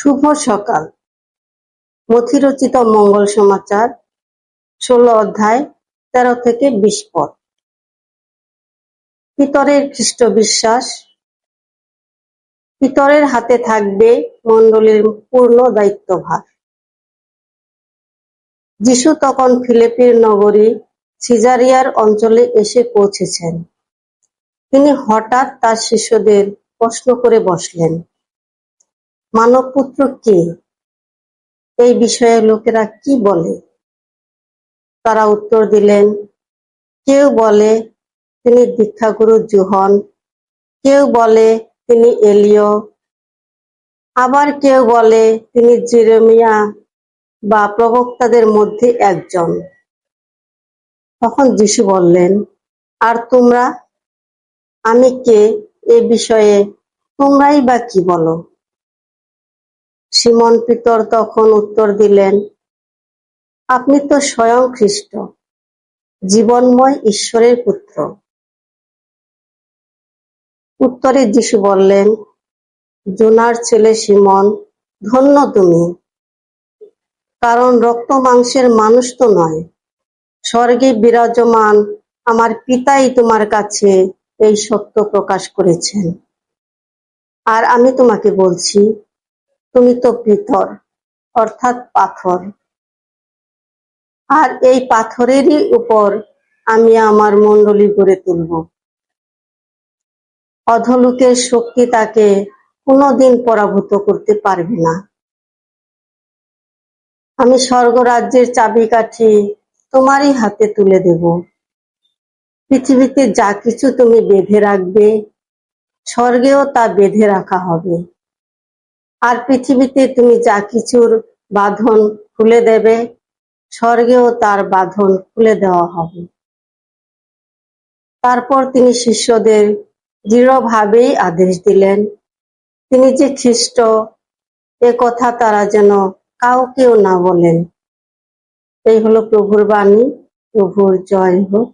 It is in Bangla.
শুভ সকাল। মথিরচিত মঙ্গল সমাচার 16 অধ্যায় 13 থেকে 20 পদ। পিতরের খ্রিস্ট বিশ্বাস। পিতরের হাতে থাকবে মণ্ডলীর পূর্ণ দায়িত্বভার। যিশু তখন ফিলিপির নগরী সিজারিয়ার অঞ্চলে এসে পৌঁছেছেন। তিনি হঠাৎ তার শিষ্যদের প্রশ্ন করে বসলেন, মানবপুত্র কে? এই বিষয়ে লোকেরা কি বলে? তারা উত্তর দিলেন, কেউ বলে তিনি দীক্ষাগুরু যোহন, কেউ বলে তিনি এলিয়, আবার কেউ বলে তিনি যেরেমিয়া বা প্রবক্তাদের মধ্যে একজন। তখন যিশু বললেন, আর তোমরা? আমি কে এ বিষয়ে তোমরাই বা কি বলো? সিমন পিতর তখন উত্তর দিলেন, আপনি তো স্বয়ং খ্রিস্ট, জীবনময় ঈশ্বরের পুত্র। উত্তরে যিশু বললেন, জোনার ছেলে সিমন, ধন্য তুমি, কারণ রক্ত মাংসের মানুষ তো নয়, স্বর্গে বিরাজমান আমার পিতাই তোমার কাছে এই সত্য প্রকাশ করেছেন। আর আমি তোমাকে বলছি, তুমি তো পিতর, অর্থাৎ পাথর, আর এই পাথরেরই উপর আমি আমার মণ্ডলী গড়ে তুলব। অধলোকের শক্তি তাকে কোনোদিন পরাভূত করতে পারবে না। আমি স্বর্গরাজ্যের চাবিকাঠি তোমারই হাতে তুলে দেব। পৃথিবীতে যা কিছু তুমি বেঁধে রাখবে, স্বর্গেও তা বেঁধে রাখা হবে, আর পৃথিবীতে তুমি যা কিছুর বাঁধন খুলে দেবে, স্বর্গেও তার বাঁধন খুলে দেওয়া হবে। তারপর তিনি শিষ্যদের দৃঢ়ভাবেই আদেশ দিলেন, তিনি যে খ্রিস্ট এ কথা তারা যেন কাউকেও না বলেন। এই হলো প্রভুর বাণী। প্রভুর জয় হোক।